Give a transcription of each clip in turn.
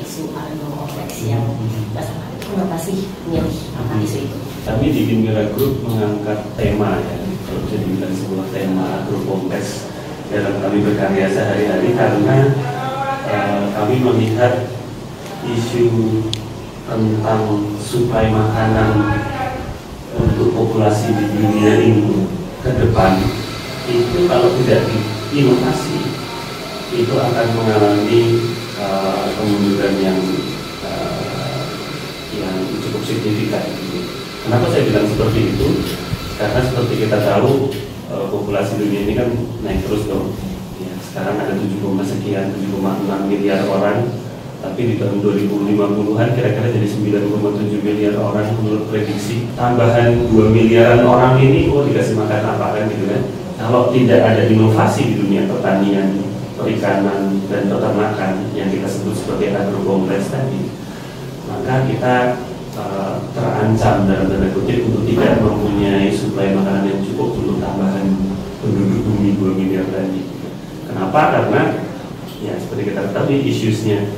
isu agrokompleks yang masalah itu, kenapa sih milih angkat isu itu? Kami di Inmira Group mengangkat tema, ya, kalau bisa dibilang sebuah tema agrokompleks dalam kami berkarya sehari-hari, karena kami melihat isu tentang suplai makanan untuk populasi di dunia ini ke depan itu kalau tidak diinovasi itu akan mengalami kemunduran yang cukup signifikan. Kenapa saya bilang seperti itu? Karena seperti kita tahu populasi dunia ini kan naik terus dong. Ya, sekarang ada 7,6 miliar orang, tapi di tahun 2050-an kira-kira jadi 9,7 miliar orang menurut prediksi. Tambahan 2 miliaran orang ini dikasih makan apa kan gitu kan? Kalau tidak ada inovasi di dunia pertanian, perikanan, dan peternakan yang kita sebut sebagai agrokompleks tadi, maka kita terancam dalam tanda kutip untuk tidak mempunyai suplai makanan yang cukup untuk tambahan penduduk bumi 2 miliar tadi. Kenapa? Karena ya seperti kita ketahui isusnya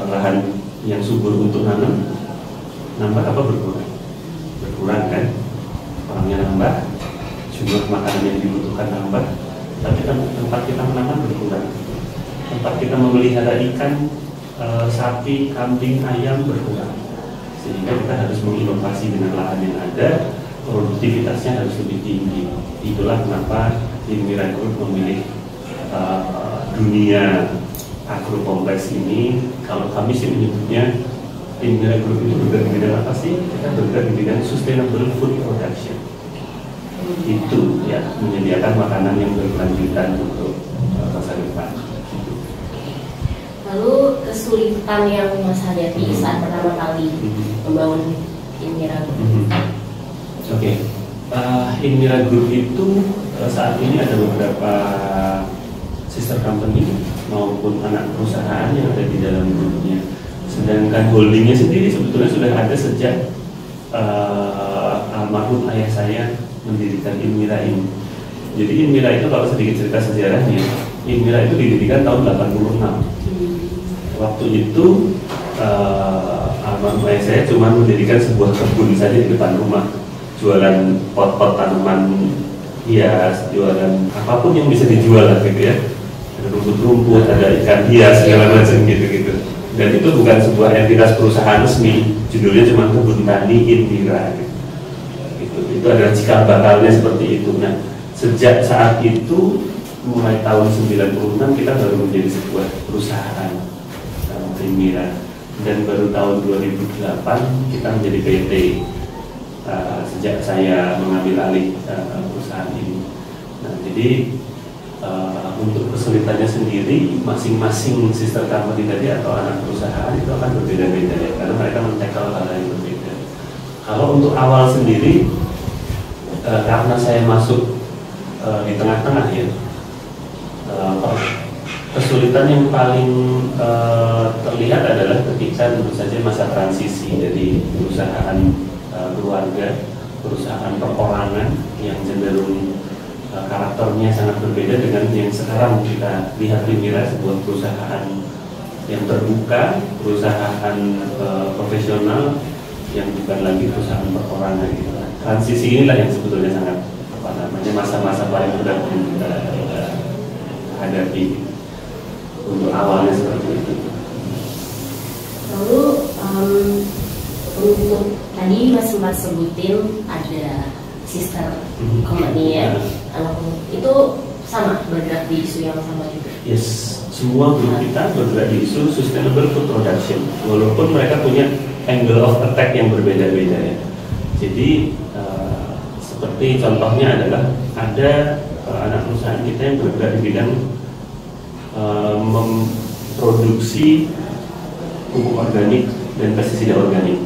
lahan yang subur untuk nanam nambah apa berkurang? Berkurang kan? Orangnya nambah, jumlah makanan yang dibutuhkan nambah, tapi tempat kita menanam berkurang. Tempat kita memelihara ikan, sapi, kambing, ayam berkurang. Sehingga kita harus menginovasi dengan lahan yang ada, produktivitasnya harus lebih tinggi. Itulah kenapa Inmira Group memilih dunia agrokompleks ini. Kalau kami sih menyebutnya Inmira Group itu bergerak di bidang apa sih? Kita bergerak di bidang sustainable food production. Itu ya, menyediakan makanan yang berkelanjutan untuk masa depan. Lalu kesulitan yang Mas hadapi saat pertama kali membangun Inmira Group? Oke. Inmira Group itu saat ini ada beberapa sister company maupun anak perusahaan yang ada di dalam grupnya. Sedangkan holdingnya sendiri sebetulnya sudah ada sejak almarhum ayah saya mendirikan Inmira ini. Jadi Inmira itu kalau sedikit cerita sejarahnya, Inmira itu didirikan tahun 86. Waktu itu almarhum ayah saya cuma mendirikan sebuah kebun saja di depan rumah, jualan pot-pot tanaman hias, jualan apapun yang bisa dijual lah gitu ya. Ada rumput-rumput, ada ikan hias segala macam gitu-gitu. Dan itu bukan sebuah entitas perusahaan resmi, judulnya cuma Kebun Tani Inmira. Gitu. Itu adalah cikal bakalnya seperti itu. Nah, sejak saat itu mulai tahun 96 kita baru menjadi sebuah perusahaan Inmira, dan baru tahun 2008 kita menjadi PT sejak saya mengambil alih perusahaan ini. Nah, jadi untuk kesulitannya sendiri masing-masing sister company tadi atau anak perusahaan itu akan berbeda-beda ya, karena mereka men-tackle hal yang berbeda. Kalau untuk awal sendiri karena saya masuk di tengah-tengah ya, kesulitan yang paling terlihat adalah ketika tentu saja masa transisi dari perusahaan keluarga, perusahaan perorangan yang cenderung karakternya sangat berbeda dengan yang sekarang kita lihat di Inmira, sebuah perusahaan yang terbuka, perusahaan profesional yang bukan lagi perusahaan perorangan gitu. Transisi inilah yang sebetulnya sangat masa-masa paling berat yang kita hadapi. Untuk awalnya seperti itu. Lalu untuk tadi Mas sempat sebutin ada sister company ya, itu sama bergerak di isu yang sama juga. Yes, semua grup kita bergerak di isu sustainable food production, walaupun mereka punya angle of attack yang berbeda-beda ya. Jadi seperti contohnya adalah ada anak perusahaan kita yang bergerak di bidang memproduksi pupuk organik dan pestisida organik.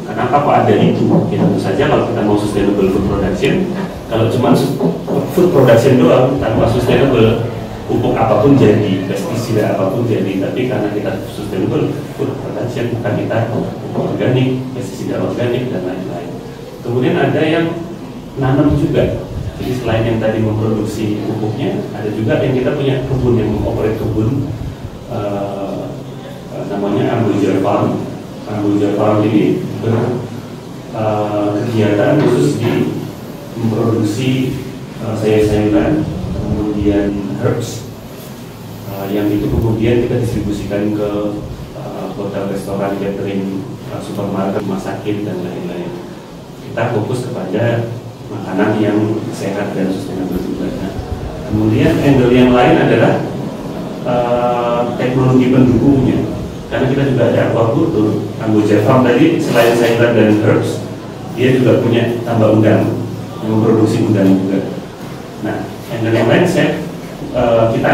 Kenapa kok ada itu? Ya, tentu saja kalau kita mau sustainable food production, kalau cuma food production doang tanpa sustainable, pupuk apapun jadi, pestisida apapun jadi. Tapi karena kita sustainable food production, maka kita pupuk organik, pestisida organik dan lain-lain. Kemudian ada yang nanam juga. Jadi selain yang tadi memproduksi pupuknya, ada juga yang kita punya kebun yang mengoperate kebun, namanya Kamboja Farm. Kamboja Farm ini kegiatan khusus di memproduksi sayur-sayuran, kemudian herbs, yang itu kemudian kita distribusikan ke hotel, restoran, catering, supermarket, rumah sakit, dan lain-lain. Kita fokus kepada makanan yang sehat dan sustainable juga. Kemudian angle yang lain adalah teknologi pendukungnya, karena kita juga ada aquaculture. Kamboja Farm tadi selain sayuran dan herbs, dia juga punya tambak udang, memproduksi udang juga. Nah, angle yang lain kita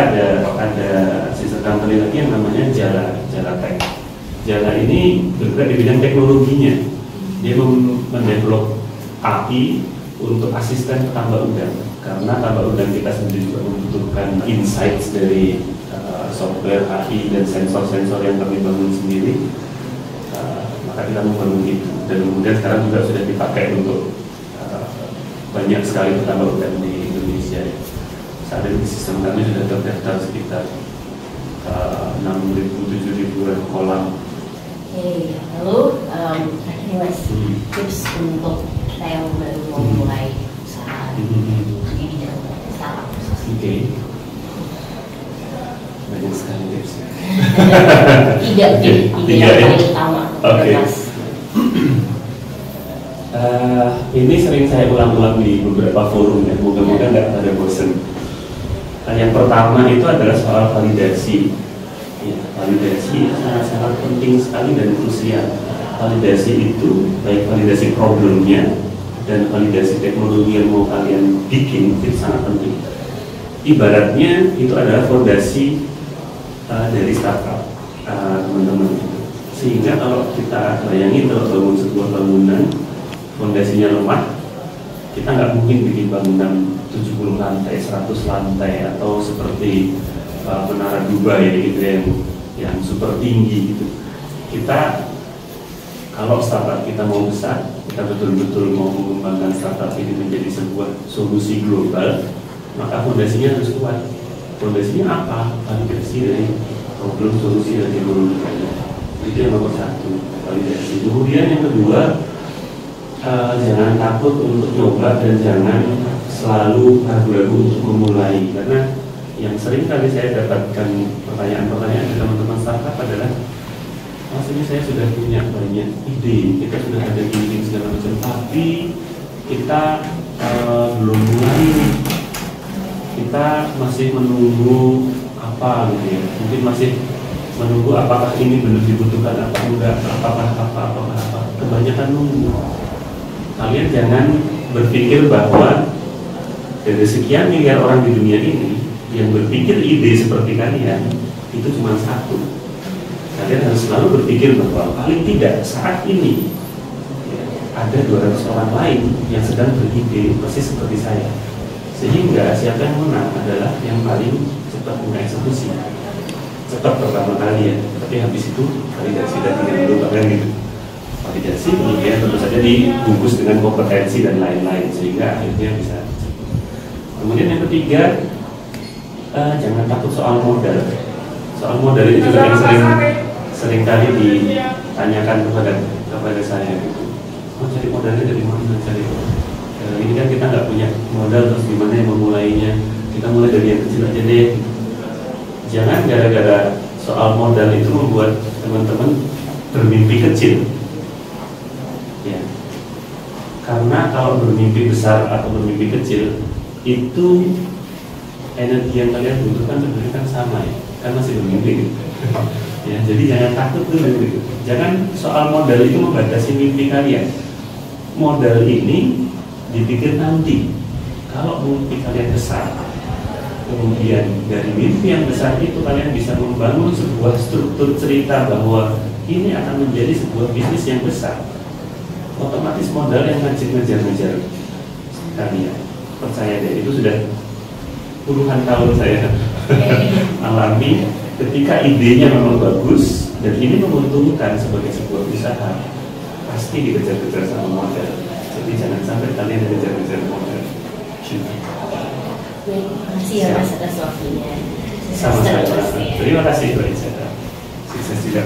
ada sister company lagi yang namanya Jala Tech. Jala ini bergerak di bidang teknologinya. Dia mendevelop AI untuk asisten tambak udang, karena tambak udang kita sendiri juga membutuhkan insights dari software AI dan sensor-sensor yang kami bangun sendiri. Maka kita membangun itu, dan kemudian sekarang juga sudah dipakai untuk banyak sekali tambak udang di Indonesia. Saat ini sistem kami sudah terdaftar sekitar 6.000-7.000 kolam. Oke, lalu ini mas tips untuk kita yang baru mau mulai usaha di bidang startup. Oke, banyak sekali tips. Tiga yang paling utama. Oke. Ini sering saya ulang-ulang di beberapa forum ya, moga-moga nggak ada bosen. Yang pertama itu adalah soal validasi. Ya, validasi sangat penting sekali dan krusial. Validasi itu baik validasi problemnya dan validasi teknologi yang mau kalian bikin itu sangat penting. Ibaratnya itu adalah fondasi dari startup, teman-teman. Sehingga kalau kita bayangin kalau bangun sebuah bangunan fondasinya lemah, kita nggak mungkin bikin bangunan 70 lantai, 100 lantai, atau seperti menara Dubai gitu yang super tinggi gitu. Kita kalau startup kita mau besar, kita betul-betul mau mengembangkan startup ini menjadi sebuah solusi global, maka fondasinya harus kuat. Fondasinya apa? Validasi dari problem, solusi dan teknologi. Itu yang nomor satu, validasi. Kemudian yang kedua, jangan takut untuk coba dan jangan selalu ragu-ragu untuk memulai, karena yang sering kali saya dapatkan pertanyaan-pertanyaan dari teman-teman startup adalah, Mas, ini saya sudah punya banyak ide, kita sudah ada gini segala macam, tapi kita belum mulai, kita masih menunggu apa gitu ya, mungkin masih menunggu apakah ini benar dibutuhkan apa enggak, apakah kebanyakan nunggu. Kalian jangan berpikir bahwa dari sekian miliar orang di dunia ini yang berpikir ide seperti kalian itu cuma satu. Kalian harus selalu berpikir bahwa paling tidak saat ini ya, ada 200 orang lain yang sedang beride persis seperti saya. Sehingga siapa yang menang adalah yang paling cepat mengeksekusi, cepat pertama kali ya. Tapi habis itu validasi dan tinggal dulu kan gitu. Validasi kemudian tentu saja dibungkus dengan kompetensi dan lain-lain sehingga akhirnya bisa. Kemudian yang ketiga, jangan takut soal modal. Soal modal ini juga yang sering kali ditanyakan kepada saya gitu. Oh, cari modalnya dari mana? Ini kan kita nggak punya modal, terus gimana yang memulainya? Kita mulai dari yang kecil aja deh. Jangan gara-gara soal modal itu membuat teman-teman bermimpi kecil. Ya. Karena kalau bermimpi besar atau bermimpi kecil, itu energi yang kalian butuhkan sebenarnya kan sama ya, kan masih bermimpi gitu. Ya, jadi jangan takut dulu gitu. Jangan soal modal itu membatasi mimpi kalian. Modal ini dipikir nanti. Kalau mimpi kalian besar, kemudian dari mimpi yang besar itu kalian bisa membangun sebuah struktur cerita bahwa ini akan menjadi sebuah bisnis yang besar. Otomatis modal yang ngejar-ngejar kalian. Percaya deh, itu sudah puluhan tahun saya alami. Ketika idenya memang bagus dan ini menguntungkan sebagai sebuah usaha, pasti dikejar-kejar sama modal. Jadi jangan sampai kalian dikejar-kejar modal. Terima kasih ya Mas atas waktunya. Sama-sama. Terima kasih Mbak Ica. Sukses juga.